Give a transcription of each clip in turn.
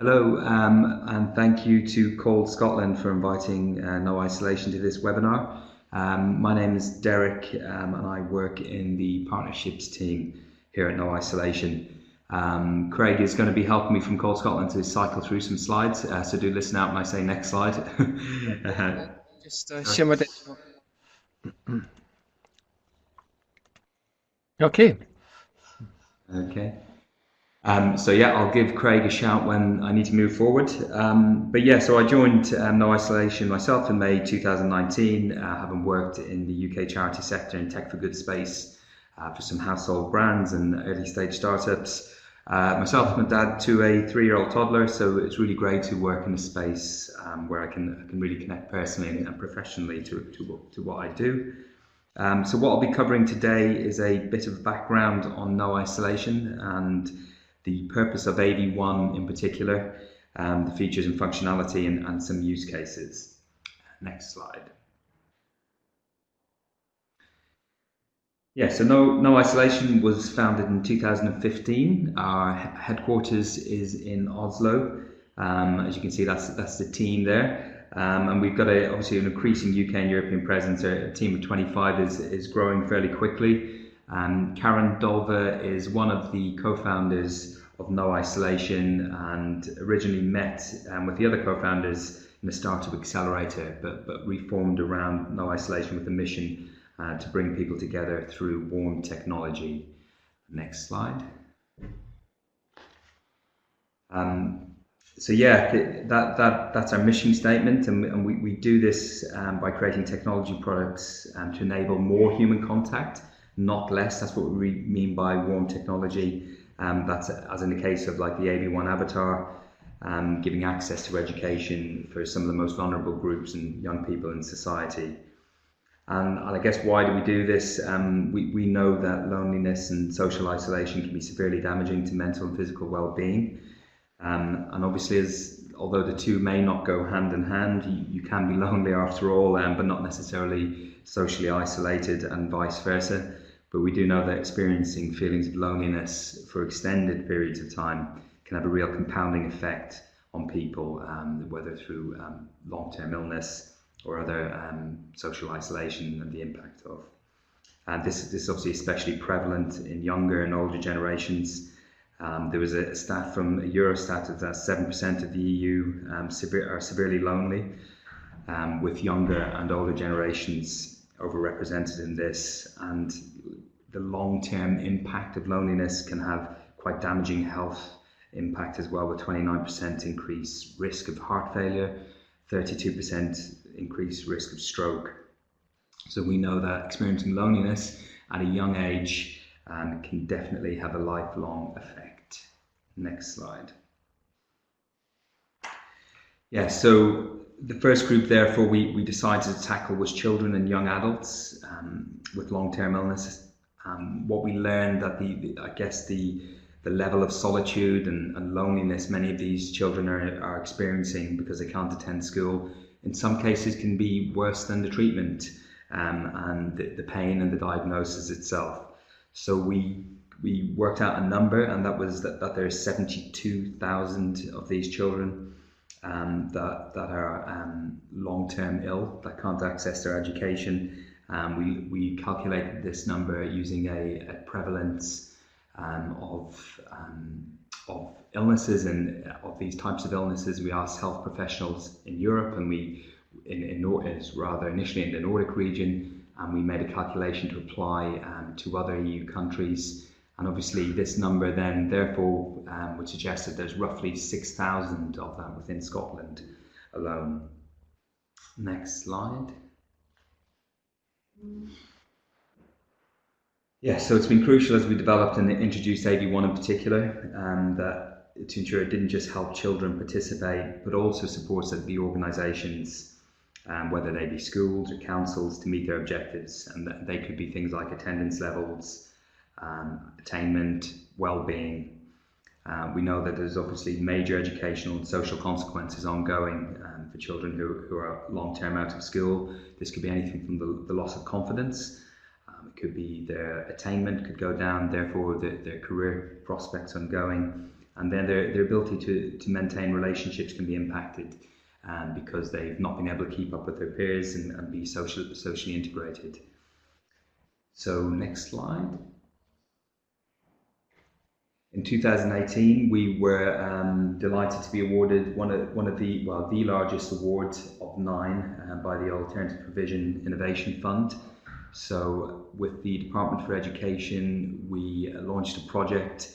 Hello, and thank you to Call Scotland for inviting No Isolation to this webinar. My name is Derek, and I work in the partnerships team here at No Isolation. Craig is going to be helping me from Call Scotland to cycle through some slides, so do listen out when I say next slide. Just share my Okay. Okay. So yeah, I'll give Craig a shout when I need to move forward. But yeah, so I joined No Isolation myself in May 2019, having worked in the UK charity sector in tech for good space for some household brands and early stage startups. Myself and my dad to a 3-year-old toddler, so it's really great to work in a space where I can really connect personally and professionally to what I do. So what I'll be covering today is a bit of background on No Isolation and the purpose of AV1 in particular, the features and functionality, and some use cases. Next slide. Yeah, so No Isolation was founded in 2015. Our headquarters is in Oslo. As you can see, that's the team there. And we've got obviously an increasing UK and European presence. A team of 25 is growing fairly quickly. Karen Dolver is one of the co-founders of No Isolation and originally met with the other co-founders in a startup accelerator, but reformed around No Isolation with a mission to bring people together through warm technology. Next slide. So yeah, that's our mission statement, and we do this by creating technology products to enable more human contact, not less. That's what we mean by warm technology. That's as in the case of like the AV1 avatar, giving access to education for some of the most vulnerable groups and young people in society. And I guess why do we do this? We know that loneliness and social isolation can be severely damaging to mental and physical well-being. And obviously, although the two may not go hand in hand, you can be lonely after all, but not necessarily socially isolated, and vice versa. But we do know that experiencing feelings of loneliness for extended periods of time can have a real compounding effect on people, whether through long-term illness or other social isolation and the impact of. And this is obviously especially prevalent in younger and older generations. There was a stat from Eurostat that 7% of the EU are severely lonely, with younger and older generations overrepresented in this. And the long-term impact of loneliness can have quite damaging health impact as well, with 29% increased risk of heart failure, 32% increased risk of stroke. So we know that experiencing loneliness at a young age can definitely have a lifelong effect. Next slide. Yeah, so the first group therefore we decided to tackle was children and young adults with long-term illness. What we learned that the level of solitude and loneliness many of these children are experiencing because they can't attend school, in some cases can be worse than the treatment and the pain and the diagnosis itself. So we worked out a number, and that was that there's 72,000 of these children that are long-term ill, that can't access their education. We calculated this number using a prevalence of illnesses, and of these types of illnesses. We asked health professionals in Europe, and initially in the Nordic region, and we made a calculation to apply to other EU countries. And obviously this number then therefore would suggest that there's roughly 6,000 of that within Scotland alone. Next slide. Yeah, so it's been crucial as we developed and introduced AV1 in particular, to ensure it didn't just help children participate, but also supports the organisations, whether they be schools or councils, to meet their objectives. And they could be things like attendance levels, attainment, well-being. We know that there's obviously major educational and social consequences ongoing for children who are long-term out of school. This could be anything from the loss of confidence. It could be their attainment could go down, therefore their career prospects ongoing. And then their ability to maintain relationships can be impacted because they've not been able to keep up with their peers and be socially integrated. So next slide. In 2018, we were delighted to be awarded one of the largest award of 9 by the Alternative Provision Innovation Fund. So with the Department for Education, we launched a project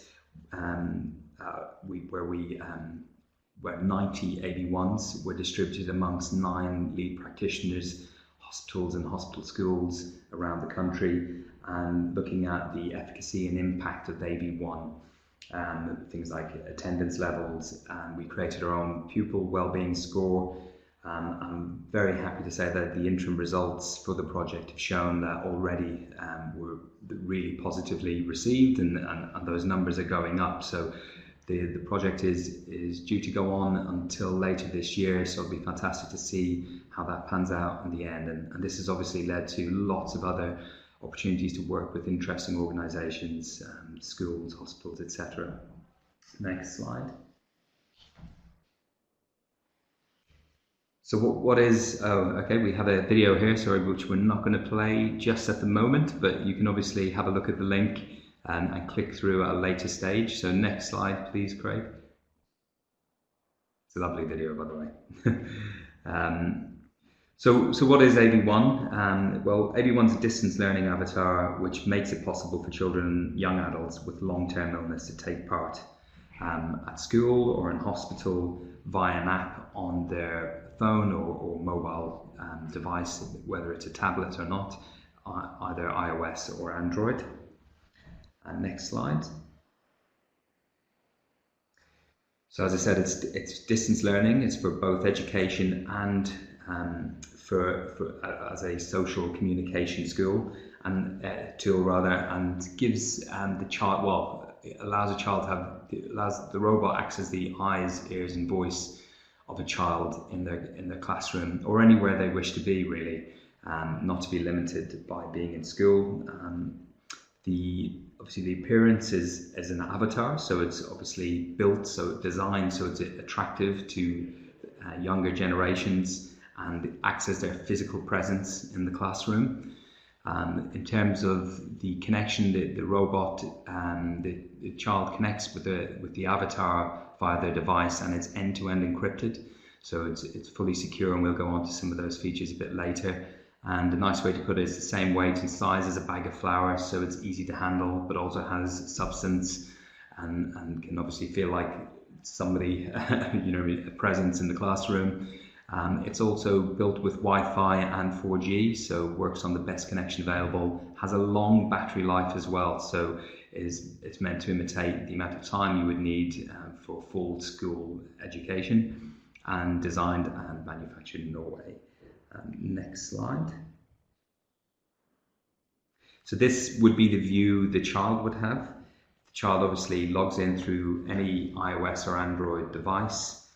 where 90 AV1s were distributed amongst 9 lead practitioners, hospitals and hospital schools around the country, and looking at the efficacy and impact of AV1. Things like attendance levels, and we created our own pupil wellbeing score. I'm very happy to say that the interim results for the project have shown that already were really positively received, and those numbers are going up. So the project is due to go on until later this year, so it'll be fantastic to see how that pans out in the end. And this has obviously led to lots of other opportunities to work with interesting organisations, schools, hospitals, etc. Next slide. So what is, we have a video here, sorry, which we're not going to play just at the moment, but you can obviously have a look at the link and click through at a later stage. So next slide, please, Craig. It's a lovely video, by the way. So what is AV1? Well, AV1 is a distance learning avatar which makes it possible for children and young adults with long-term illness to take part at school or in hospital via an app on their phone or mobile device, whether it's a tablet or not, either iOS or Android. Next slide. So as I said, it's distance learning. It's for both education and as a social communication tool, and gives the child, it allows the robot access the eyes, ears, and voice of a child in their classroom or anywhere they wish to be, really, not to be limited by being in school. Obviously the appearance is as an avatar, so it's obviously designed so it's attractive to younger generations and acts as their physical presence in the classroom. In terms of the connection, the robot, the child connects with the avatar via their device, and it's end-to-end encrypted, so it's fully secure, and we'll go on to some of those features a bit later. And a nice way to put it is the same weight and size as a bag of flour, so it's easy to handle, but also has substance and can obviously feel like somebody, a presence in the classroom. It's also built with Wi-Fi and 4G, so works on the best connection available, has a long battery life as well, so it's meant to imitate the amount of time you would need for full school education, and designed and manufactured in Norway. Next slide. So this would be the view the child would have. The child obviously logs in through any iOS or Android device.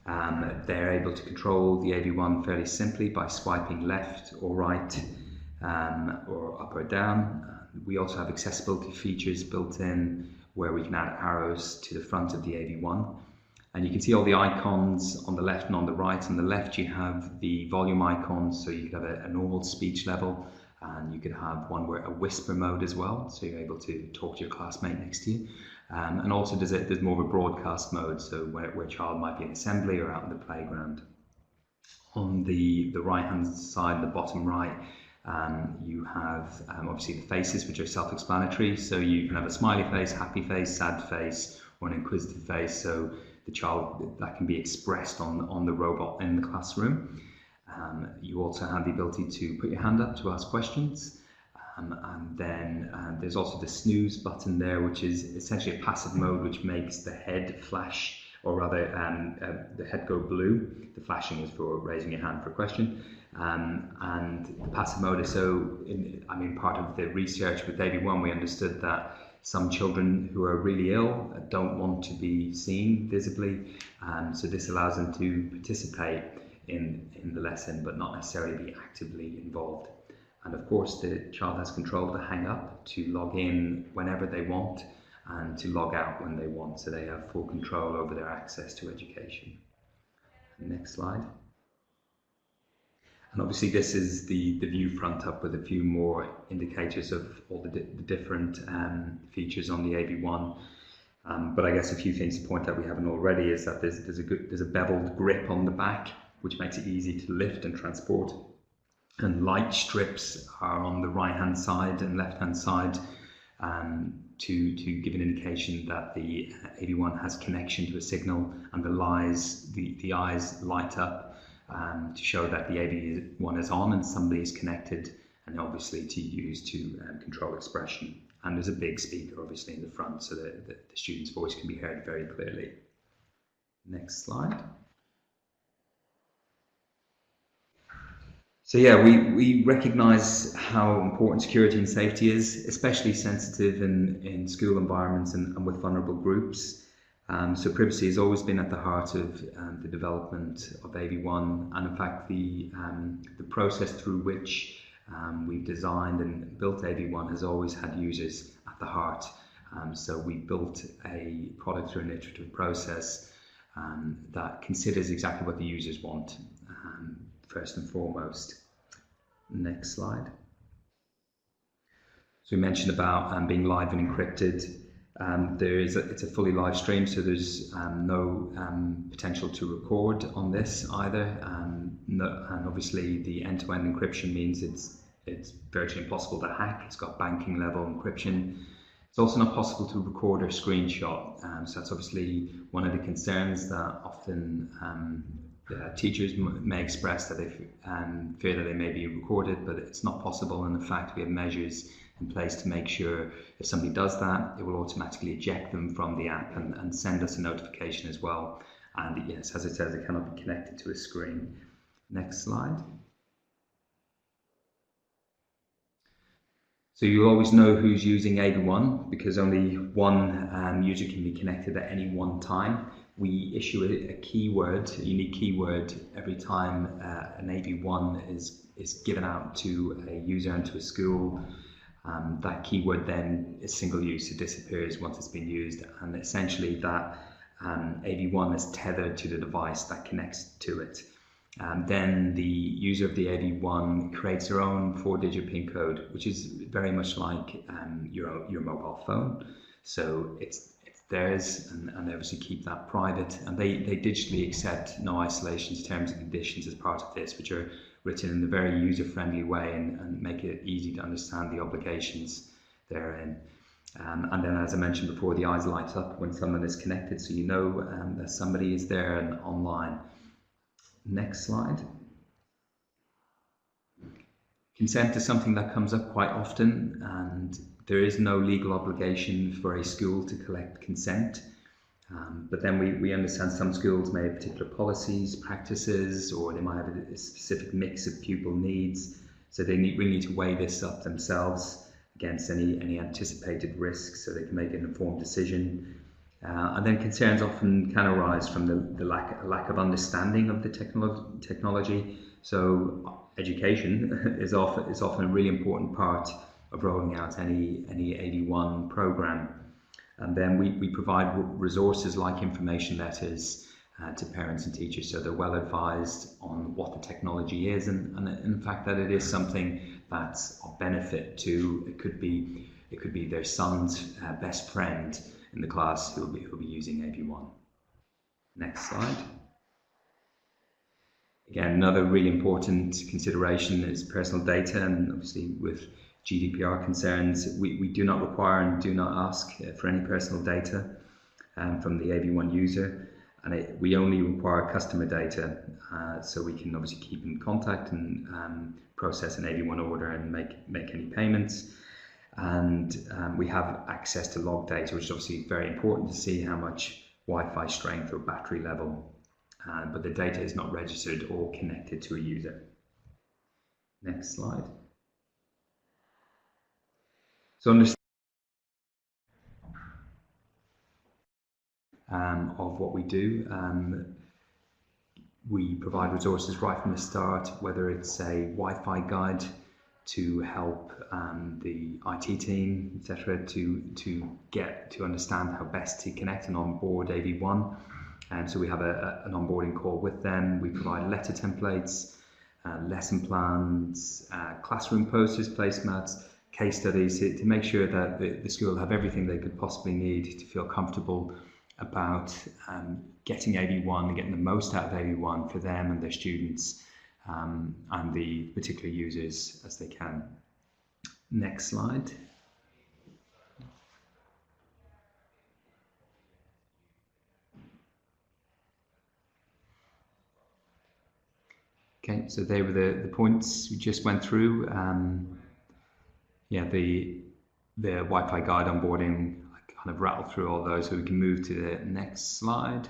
They're able to control the AV1 fairly simply by swiping left or right, or up or down. We also have accessibility features built in where we can add arrows to the front of the AV1. And you can see all the icons on the left and on the right. On the left you have the volume icons, so you could have a normal speech level, and you could have one where a whisper mode as well, so you're able to talk to your classmate next to you. And also there's more of a broadcast mode, so where a child might be in assembly or out in the playground. On the right hand side, the bottom right, you have obviously the faces, which are self-explanatory, so you can have a smiley face, happy face, sad face, or an inquisitive face, so the child, that can be expressed on the robot in the classroom. You also have the ability to put your hand up to ask questions, and then there's also the snooze button there, which is essentially a passive mode which makes the head flash, or rather the head go blue. The flashing is for raising your hand for a question, and the passive mode is part of the research with AV1, we understood that some children who are really ill don't want to be seen visibly, so this allows them to participate in the lesson but not necessarily be actively involved. And of course the child has control to hang up, to log in whenever they want, and to log out when they want, so they have full control over their access to education. Next slide. And obviously this is the view front up with a few more indicators of all the different features on the AV1. But I guess a few things to point out we haven't already is that there's a beveled grip on the back, which makes it easy to lift and transport. And light strips are on the right-hand side and left-hand side to give an indication that the AV1 has connection to a signal, and the eyes light up to show that the AV1 is on and somebody is connected, and obviously to use to control expression. And there's a big speaker obviously in the front, so that the student's voice can be heard very clearly. Next slide. So yeah, we recognise how important security and safety is, especially sensitive in school environments and with vulnerable groups. So privacy has always been at the heart of the development of AV1, and in fact the process through which we've designed and built AV1 has always had users at the heart. So we built a product through an iterative process that considers exactly what the users want, first and foremost. Next slide. So we mentioned about being live and encrypted. It's a fully live stream, so there's no potential to record on this either. And obviously the end-to-end encryption means it's virtually impossible to hack. It's got banking level encryption. It's also not possible to record or screenshot. So that's obviously one of the concerns that often teachers may express, that they fear that they may be recorded, but it's not possible. And in fact, we have measures in place to make sure if somebody does that, it will automatically eject them from the app and send us a notification as well. And yes, as it says, it cannot be connected to a screen. Next slide. So you'll always know who's using AV1 because only one user can be connected at any one time. We issue a keyword, a unique keyword, every time an AV1 is given out to a user and to a school. That keyword then is single use, it disappears once it's been used, and essentially that AV1 is tethered to the device that connects to it. Then the user of the AV1 creates their own 4-digit PIN code, which is very much like your mobile phone. So it's theirs, and they obviously keep that private. And they digitally accept no isolations, terms and conditions as part of this, which are written in a very user-friendly way and make it easy to understand the obligations therein. And then, as I mentioned before, the eyes light up when someone is connected, so you know that somebody is there and online. Next slide. Consent is something that comes up quite often, and there is no legal obligation for a school to collect consent. But then we understand some schools may have particular policies, practices, or they might have a specific mix of pupil needs. So they really need to weigh this up themselves against any anticipated risks, so they can make an informed decision. And then concerns often can arise from the lack of understanding of the technology. So education is often a really important part of rolling out any AV1 program. And then we provide resources like information letters to parents and teachers, so they're well advised on what the technology is, and in fact that it is something that's of benefit to. It could be their son's best friend in the class who'll be using AV1. Next slide. Again, another really important consideration is personal data, and obviously with GDPR concerns, we do not require and do not ask for any personal data from the AV1 user, and we only require customer data, so we can obviously keep in contact and process an AV1 order and make any payments. And we have access to log data, which is obviously very important to see how much Wi-Fi strength or battery level, but the data is not registered or connected to a user. Next slide. So understand of what we do. We provide resources right from the start, whether it's a Wi-Fi guide to help the IT team, etc., to understand how best to connect and onboard AV1. And so we have an onboarding call with them. We provide letter templates, lesson plans, classroom posters, placemats, case studies to make sure that the school have everything they could possibly need to feel comfortable about getting AV1 and getting the most out of AV1 for them and their students and the particular users as they can. Next slide. Okay, so they were the points we just went through. Yeah, the Wi-Fi guide onboarding, I kind of rattled through all those, so we can move to the next slide.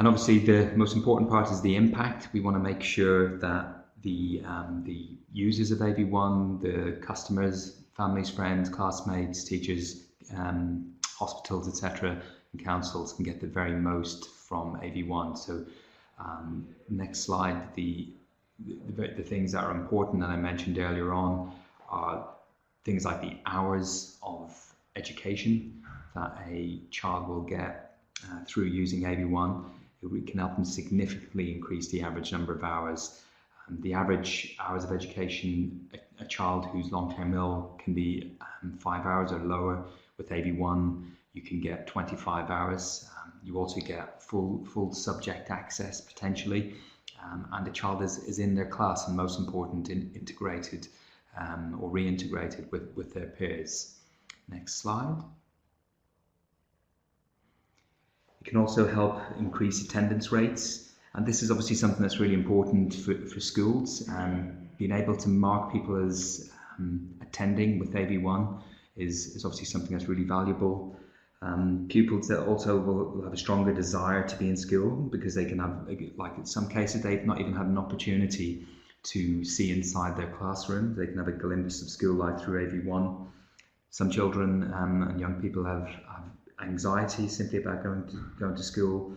And obviously the most important part is the impact. We want to make sure that the users of AV1, the customers, families, friends, classmates, teachers, hospitals, etc., and councils can get the very most from AV1. So next slide, the things that are important that I mentioned earlier on are things like the hours of education that a child will get through using AV1. It can help them significantly increase the average number of hours. The average hours of education, a child who's long-term ill can be 5 hours or lower. With AV1, you can get 25 hours. You also get full subject access potentially, and the child is in their class, and most important, integrated or reintegrated with their peers. Next slide. It can also help increase attendance rates, and this is obviously something that's really important for schools. Being able to mark people as attending with AV1 is obviously something that's really valuable. Pupils that also will have a stronger desire to be in school because they can have, like in some cases, they've not even had an opportunity to see inside their classroom. They can have a glimpse of school life through AV1. Some children and young people have anxiety simply about going to school,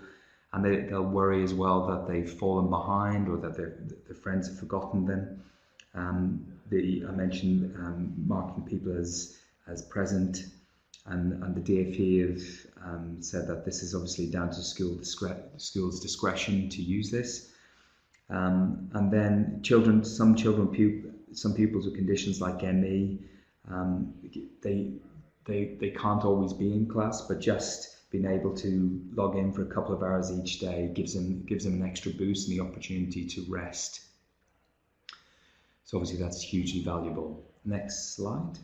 and they'll worry as well that they've fallen behind or that their friends have forgotten them. I mentioned marking people as present, and the DfE have said that this is obviously down to school's discretion to use this. And then some pupils with conditions like ME, they can't always be in class, but just being able to log in for a couple of hours each day gives them an extra boost and the opportunity to rest. So obviously that's hugely valuable. Next slide.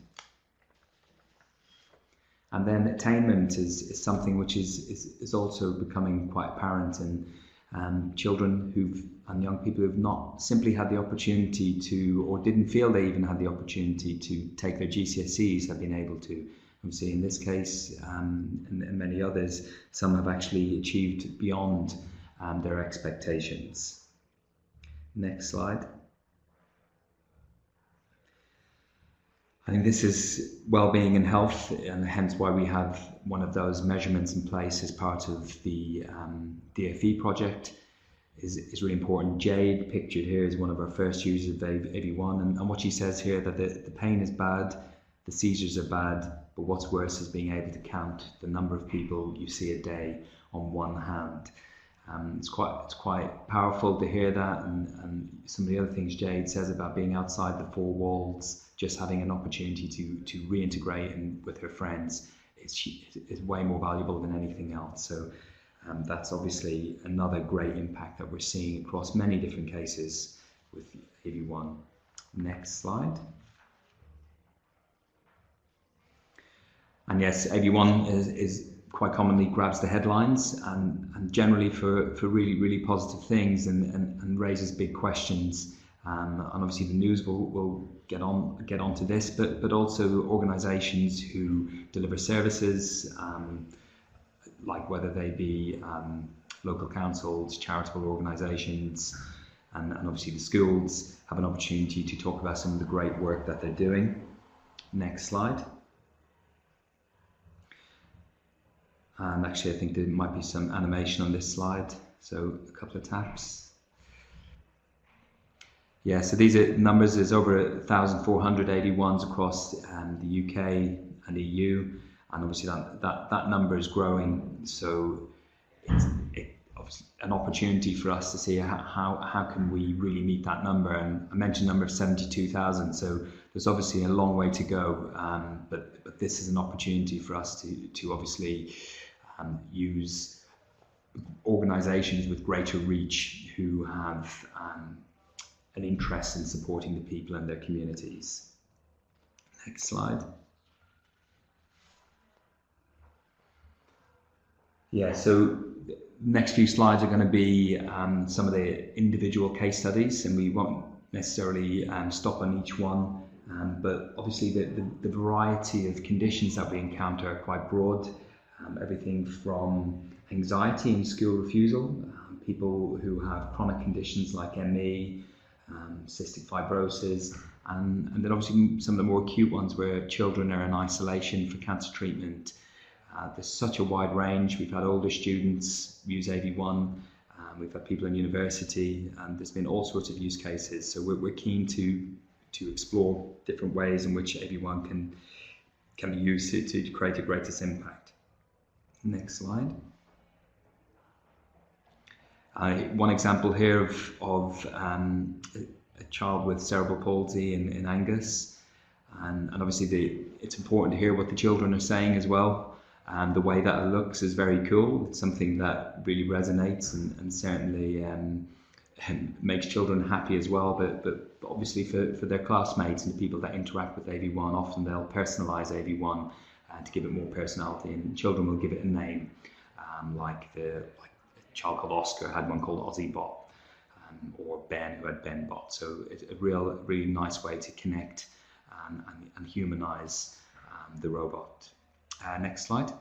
And then attainment is something which is also becoming quite apparent in children and young people who've not simply had the opportunity to, or didn't feel they even had the opportunity to take their GCSEs, have been able to. Obviously in this case and many others, some have actually achieved beyond their expectations. Next slide. I think this is well-being and health, and hence why we have one of those measurements in place as part of the DfE project. Is really important. Jade, pictured here, is one of our first users of AV1, and what she says here, that the pain is bad, the seizures are bad, but what's worse is being able to count the number of people you see a day on one hand. It's quite powerful to hear that, and some of the other things Jade says about being outside the four walls, just having an opportunity to reintegrate with her friends is way more valuable than anything else. So that's obviously another great impact that we're seeing across many different cases with AV1. Next slide. And yes, AV1 is quite commonly grabs the headlines and generally for really, really positive things and raises big questions. And obviously the news will get on to this, but also organisations who deliver services, like whether they be local councils, charitable organisations, and obviously the schools have an opportunity to talk about some of the great work that they're doing. Next slide. And actually I think there might be some animation on this slide, so a couple of taps. Yeah, so these are numbers. There's over 1,400 AV1s across the UK and EU, and obviously that number is growing. So it's obviously an opportunity for us to see how can we really meet that number. And I mentioned number of 72,000. So there's obviously a long way to go, but this is an opportunity for us to obviously use organisations with greater reach who have an interest in supporting the people and their communities. Next slide. Yeah, so next few slides are going to be some of the individual case studies, and we won't necessarily stop on each one, but obviously the variety of conditions that we encounter are quite broad. Everything from anxiety and school refusal, people who have chronic conditions like ME, cystic fibrosis, and then obviously some of the more acute ones where children are in isolation for cancer treatment. There's such a wide range. We've had older students use AV1, we've had people in university, and there's been all sorts of use cases. So we're keen to explore different ways in which AV1 can be used to create a greatest impact. Next slide. One example here of a child with cerebral palsy in Angus, and obviously it's important to hear what the children are saying as well. The way that it looks is very cool. It's something that really resonates and certainly makes children happy as well, but obviously for their classmates and the people that interact with AV1, often they'll personalise AV1 to give it more personality, and children will give it a name, like a child called Oscar had one called Aussiebot, or Ben who had BenBot. So it's a really nice way to connect and humanise the robot. Next slide.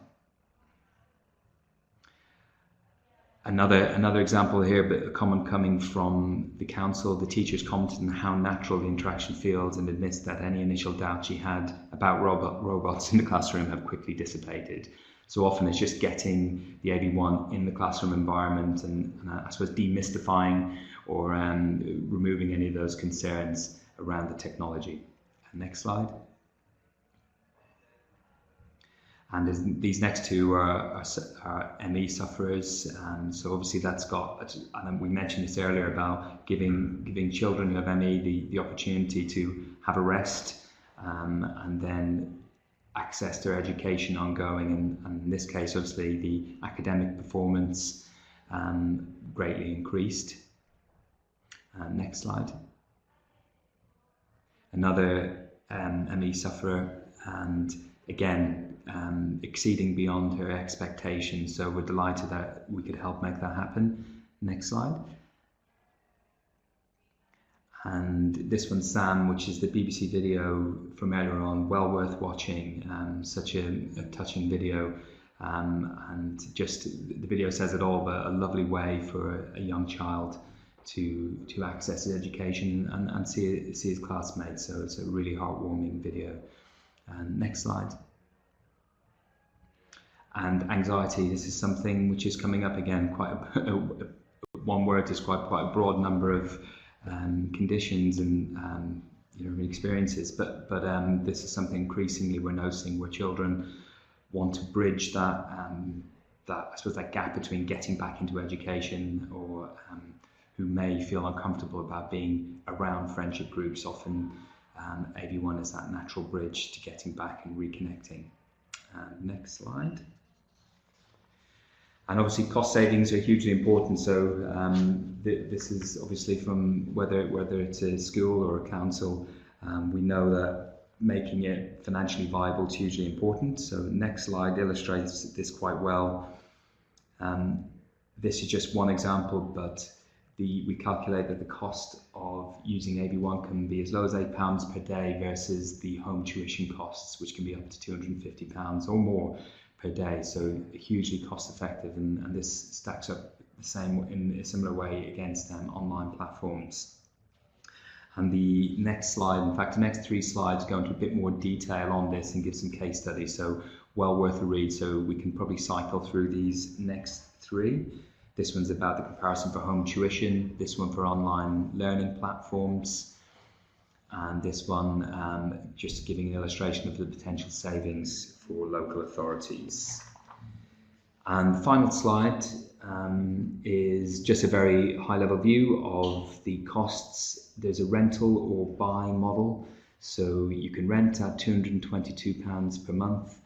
Another example here, but a comment coming from the council. The teachers commented on how natural the interaction feels and admits that any initial doubt she had about robots in the classroom have quickly dissipated. So often it's just getting the AV1 in the classroom environment and I suppose demystifying or removing any of those concerns around the technology. Next slide. And these next two are ME sufferers. So obviously that's got, and we mentioned this earlier about giving children who have ME the opportunity to have a rest and then access their education ongoing. And in this case, obviously the academic performance greatly increased. Next slide. Another ME sufferer, and again, exceeding beyond her expectations. So we're delighted that we could help make that happen. Next slide. And this one's Sam, which is the BBC video from earlier on, well worth watching. Such a touching video, and just the video says it all, but a lovely way for a young child to access his education and see his classmates. So it's a really heartwarming video. Next slide. And anxiety, this is something which is coming up again, quite one word to describe quite a broad number of conditions and experiences, but this is something increasingly we're noticing where children want to bridge that I suppose that gap between getting back into education or who may feel uncomfortable about being around friendship groups. Often AV1 is that natural bridge to getting back and reconnecting. Next slide. And obviously cost savings are hugely important. So this is obviously from whether it's a school or a council, we know that making it financially viable is hugely important. So next slide illustrates this quite well. This is just one example, but we calculate that the cost of using AV1 can be as low as £8 per day versus the home tuition costs, which can be up to £250 or more per day. So hugely cost effective, and this stacks up the same in a similar way against online platforms. And the next slide, in fact the next three slides, go into a bit more detail on this and give some case studies, so well worth a read. So we can probably cycle through these next three. This one's about the comparison for home tuition. This one for online learning platforms. And this one just giving an illustration of the potential savings for local authorities. And the final slide is just a very high-level view of the costs. There's a rental or buy model. So you can rent at £222 per month,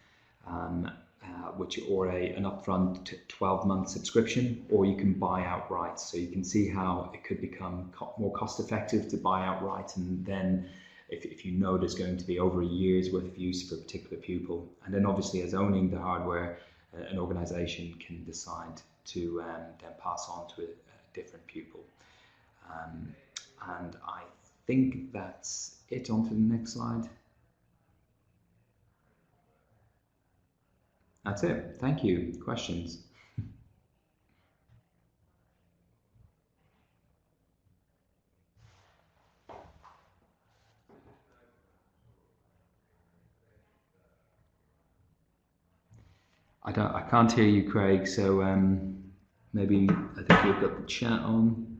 or an upfront 12-month subscription, or you can buy outright. So you can see how it could become more cost-effective to buy outright, and then if you know there's going to be over a year's worth of use for a particular pupil. And then obviously, as owning the hardware, an organisation can decide to then pass on to a different pupil. And I think that's it. On to the next slide. That's it. Thank you. Questions? I can't hear you, Craig. So maybe I think you've got the chat on.